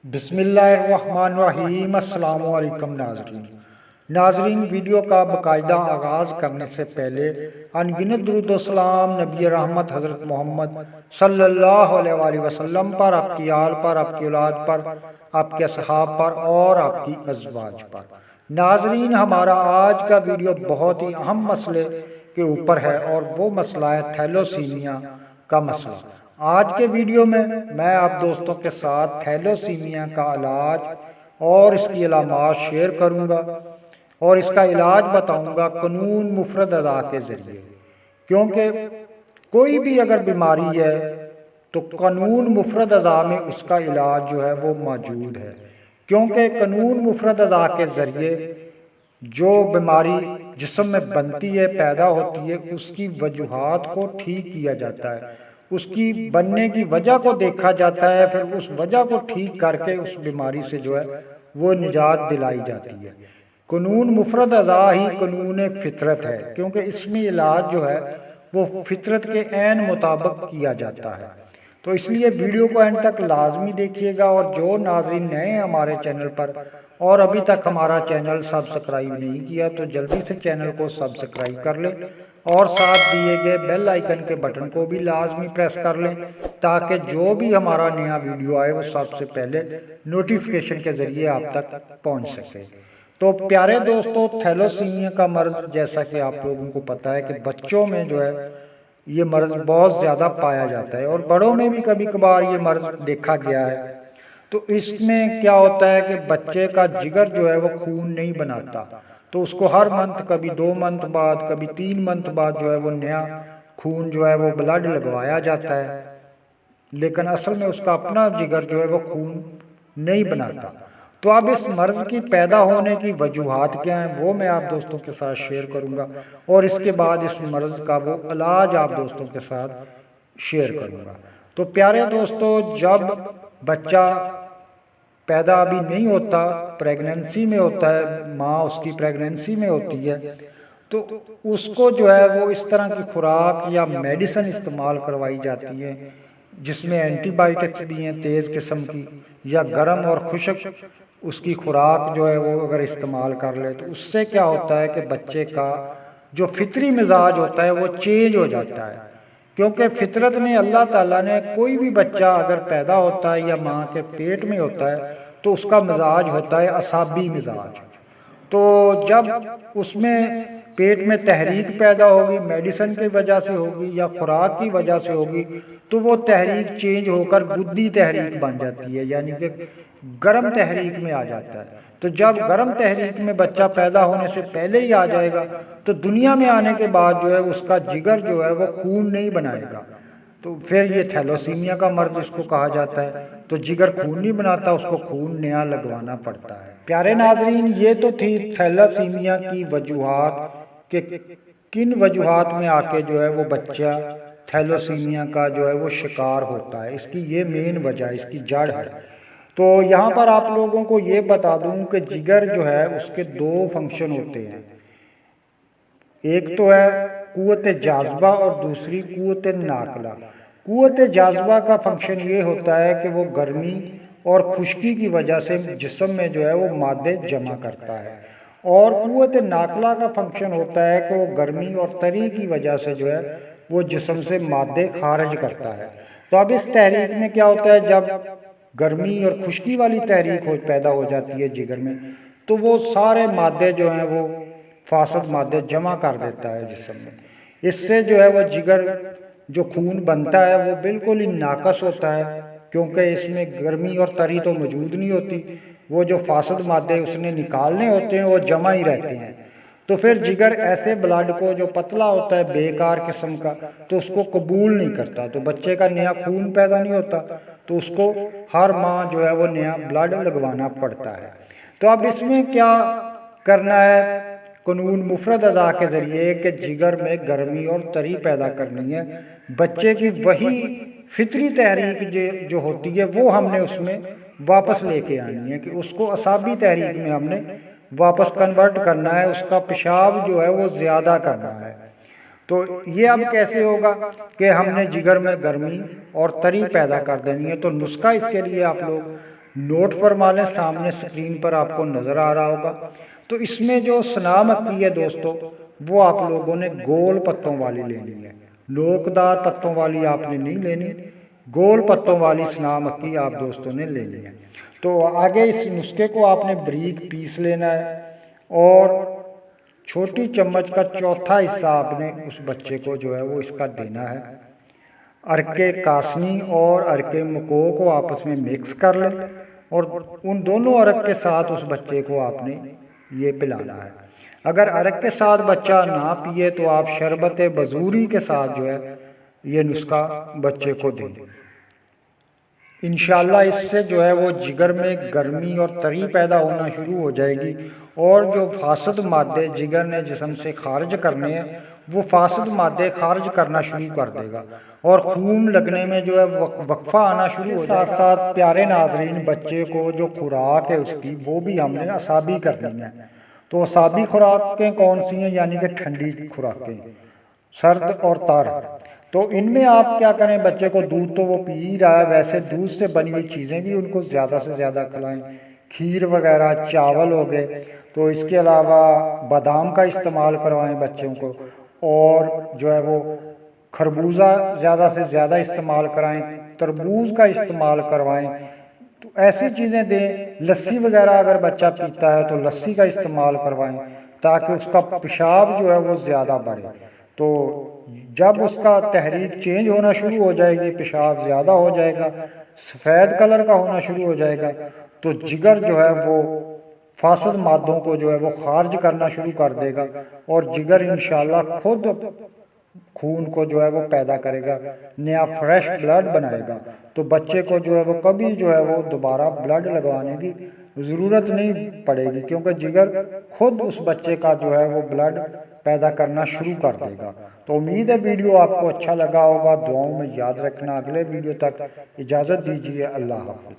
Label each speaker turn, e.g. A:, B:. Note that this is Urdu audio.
A: بسم اللہ الرحمن الرحیم۔ السلام علیکم ناظرین، ویڈیو کا باقاعدہ آغاز کرنے سے پہلے انگنت درود و سلام نبی رحمت حضرت محمد صلی اللہ علیہ وآلہ وسلم پر، آپ کی آل پر، آپ کی اولاد پر، آپ کے اصحاب پر اور آپ کی ازواج پر۔ ناظرین، ہمارا آج کا ویڈیو بہت ہی اہم مسئلے کے اوپر ہے اور وہ مسئلہ ہے تھیلوسیمیا کا مسئلہ۔ آج کے ویڈیو میں آپ دوستوں کے ساتھ تھیلوسیمیا کا علاج اور اس کی علامات شیئر کروں گا اور اس کا علاج بتاؤں گا قانون مفرد اعضاء کے ذریعے، کیونکہ کوئی بھی اگر بیماری ہے تو قانون مفرد اعضاء میں اس کا علاج جو ہے وہ موجود ہے، کیونکہ قانون مفرد اعضاء کے ذریعے جو بیماری جسم میں بنتی ہے، پیدا ہوتی ہے، اس کی وجوہات کو ٹھیک کیا جاتا ہے، اس کی بننے کی وجہ کو دیکھا جاتا ہے، پھر اس وجہ کو ٹھیک کر کے اس بیماری سے جو ہے وہ نجات دلائی جاتی ہے۔ قانون مفرد اعضاء ہی قانون فطرت ہے، کیونکہ اس میں علاج جو ہے وہ فطرت کے عین مطابق کیا جاتا ہے۔ تو اس لیے ویڈیو کو اینڈ تک لازمی دیکھیے گا، اور جو ناظرین نئے ہیں ہمارے چینل پر اور ابھی تک ہمارا چینل سبسکرائب نہیں کیا تو جلدی سے چینل کو سبسکرائب کر لیں اور ساتھ دیے گئے بیل آئیکن کے بٹن کو بھی لازمی پریس کر لیں تاکہ جو بھی ہمارا نیا ویڈیو آئے وہ سب سے پہلے نوٹیفیکیشن کے ذریعے آپ تک پہنچ سکے۔ تو پیارے دوستو، تھیلوسیمیا کا مرض جیسا کہ آپ لوگوں کو پتا ہے کہ بچوں میں جو ہے یہ مرض بہت زیادہ پایا جاتا ہے اور بڑوں میں بھی کبھی کبھار یہ مرض دیکھا گیا ہے۔ تو اس میں کیا ہوتا ہے کہ بچے کا جگر جو ہے وہ خون نہیں بناتا، تو اس کو ہر منتھ، کبھی 2 منتھ بعد، کبھی 3 منتھ بعد جو ہے وہ نیا خون جو ہے وہ بلڈ لگوایا جاتا ہے، لیکن اصل میں اس کا اپنا جگر جو ہے وہ خون نہیں بناتا۔ تو اب اس مرض کی پیدا ہونے کی وجوہات کیا ہیں وہ میں آپ دوستوں کے ساتھ شیئر کروں گا، اور اس کے بعد اس مرض کا وہ علاج آپ دوستوں کے ساتھ شیئر کروں گا۔ تو پیارے دوستو، جب بچہ پیدا ابھی نہیں ہوتا، پریگننسی میں ہوتا ہے، ماں اس کی پریگننسی میں ہوتی ہے، تو اس کو جو ہے وہ اس طرح کی خوراک یا میڈیسن استعمال کروائی جاتی ہے جس میں اینٹی بائیوٹکس بھی ہیں تیز قسم کی، یا گرم اور خشک اس کی خوراک جو ہے وہ اگر استعمال کر لے تو اس سے کیا ہوتا ہے کہ بچے کا جو فطری مزاج ہوتا ہے وہ چینج ہو جاتا ہے، کیونکہ فطرت نے، اللہ تعالیٰ نے، کوئی بھی بچہ اگر پیدا ہوتا ہے یا ماں کے پیٹ میں ہوتا ہے تو اس کا مزاج ہوتا ہے اعصابی مزاج۔ تو جب اس میں پیٹ میں تحریک پیدا ہوگی، میڈیسن کی وجہ سے ہوگی یا خوراک کی وجہ سے ہوگی، تو وہ تحریک چینج ہو کر گدی تحریک بن جاتی ہے، یعنی کہ گرم تحریک میں آ جاتا ہے۔ تو جب گرم تحریک میں بچہ پیدا ہونے سے پہلے ہی آ جائے گا تو دنیا میں آنے کے بعد جو ہے اس کا جگر جو ہے وہ خون نہیں بنائے گا، تو پھر یہ تھیلوسیمیا کا مرض اس کو کہا جاتا ہے۔ تو جگر خون نہیں بناتا، اس کو خون نیا لگوانا پڑتا ہے۔ پیارے ناظرین، یہ تو تھی تھیلوسیمیا کی وجوہات کہ کن وجوہات میں آ کے جو ہے وہ بچہ تھیلوسیمیا کا جو ہے وہ شکار ہوتا ہے، اس کی یہ مین وجہ، اس کی جڑ ہے۔ تو یہاں پر آپ لوگوں کو یہ بتا دوں کہ جگر جو ہے اس کے 2 فنکشن ہوتے ہیں، ایک تو ہے قوت جاذبہ اور دوسری قوت ناقلہ۔ قوت جاذبہ کا فنکشن یہ ہوتا ہے کہ وہ گرمی اور خشکی کی وجہ سے جسم میں جو ہے وہ مادے جمع کرتا ہے، اور قوت ناقلہ کا فنکشن ہوتا ہے کہ وہ گرمی اور تری کی وجہ سے جو ہے وہ جسم سے مادے خارج کرتا ہے۔ تو اب اس تحریک میں کیا ہوتا ہے، جب گرمی اور خشکی والی تحریک پیدا ہو جاتی ہے جگر میں، تو وہ سارے مادے جو ہیں وہ فاسد مادے جمع کر دیتا ہے جسم میں۔ اس سے جو ہے وہ جگر جو خون بنتا ہے وہ بالکل ہی ناقص ہوتا ہے، کیونکہ اس میں گرمی اور تری تو موجود نہیں ہوتی، وہ جو فاسد مادے اس نے نکالنے ہوتے ہیں وہ جمع ہی رہتے ہیں۔ تو پھر جگر ایسے بلڈ کو جو پتلا ہوتا ہے بیکار قسم کا تو اس کو قبول نہیں کرتا، تو بچے کا نیا خون پیدا نہیں ہوتا، تو اس کو ہر ماہ جو ہے وہ نیا بلڈ لگوانا پڑتا ہے۔ تو اب اس میں کیا کرنا ہے قانون مفرد اعضاء کے ذریعے کہ جگر میں گرمی اور تری پیدا کرنی ہے، بچے کی وہی فطری تحریک جو ہوتی ہے وہ ہم نے اس میں واپس لے کے آنی ہے، کہ اس کو اعصابی تحریک میں ہم نے واپس کنورٹ کرنا ہے، اس کا پیشاب جو ہے وہ زیادہ کرنا ہے۔ تو یہ اب کیسے ہوگا کہ ہم نے جگر میں گرمی اور تری پیدا کر دینی ہے؟ تو نسخہ اس کے لیے آپ لوگ نوٹ فرما لیں، سامنے سکرین پر آپ کو نظر آ رہا ہوگا۔ تو اس میں جو سنا مکی ہے دوستو، وہ آپ لوگوں نے گول پتوں والی لینی ہے، نوکدار پتوں والی آپ نے نہیں لینی، گول پتوں والی سنا مکی آپ دوستوں نے لینی ہے۔ تو آگے اس نسخے کو آپ نے بریک پیس لینا ہے اور چھوٹی چمچ کا چوتھا حصہ آپ نے اس بچے کو جو ہے وہ اس کا دینا ہے۔ ارکے کاسنی اور ارکے مکو کو آپس میں مکس کر لیں اور ان دونوں ارک کے ساتھ اس بچے کو آپ نے یہ پلانا ہے۔ اگر ارک کے ساتھ بچہ نہ پیے تو آپ شربت بزوری کے ساتھ جو ہے یہ نسخہ بچے کو دیں۔ انشاءاللہ اس سے جو ہے وہ جگر میں گرمی اور تری پیدا ہونا شروع ہو جائے گی اور جو فاسد مادے جگر نے جسم سے خارج کرنے ہیں وہ فاسد مادے خارج کرنا شروع کر دے گا اور خون لگنے میں جو ہے وقفہ آنا شروع ہو جائے گا۔ ساتھ ساتھ پیارے ناظرین، بچے کو جو خوراک ہے اس کی وہ بھی ہم نے اعصابی کرنی ہے۔ تو اعصابی خوراکیں کون سی ہیں؟ یعنی کہ ٹھنڈی خوراکیں، سرد اور تر۔ تو ان میں آپ کیا کریں، بچے کو دودھ تو وہ پی ہی رہا ہے، ویسے دودھ سے بنی ہوئی چیزیں بھی ان کو زیادہ سے زیادہ کھلائیں، کھیر وغیرہ، چاول ہو گئے۔ تو اس کے علاوہ بادام کا استعمال کروائیں بچوں کو، اور جو ہے وہ خربوزہ زیادہ سے زیادہ استعمال کرائیں، تربوز کا استعمال کروائیں۔ تو ایسی چیزیں دیں۔ لسی وغیرہ اگر بچہ پیتا ہے تو لسی کا استعمال کروائیں تاکہ اس کا پیشاب جو ہے وہ زیادہ بڑھے۔ تو جب اس کا تحریک چینج ہونا شروع ہو جائے گی، پیشاب زیادہ ہو جائے گا، سفید کلر کا ہونا شروع ہو جائے گا، تو جگر جو ہے وہ فاسد مادوں کو جو ہے وہ خارج کرنا شروع کر دے گا اور جگر انشاءاللہ خود خون کو جو ہے وہ پیدا کرے گا، نیا فریش بلڈ بنائے گا۔ تو بچے کو جو ہے وہ کبھی جو ہے وہ دوبارہ بلڈ لگوانے کی ضرورت نہیں پڑے گی، کیونکہ جگر خود اس بچے کا جو ہے وہ بلڈ پیدا کرنا شروع کر دے گا۔ تو امید ہے ویڈیو آپ کو اچھا لگا ہوگا، دعاؤں میں یاد رکھنا۔ اگلے ویڈیو تک اجازت دیجیے، اللہ حافظ۔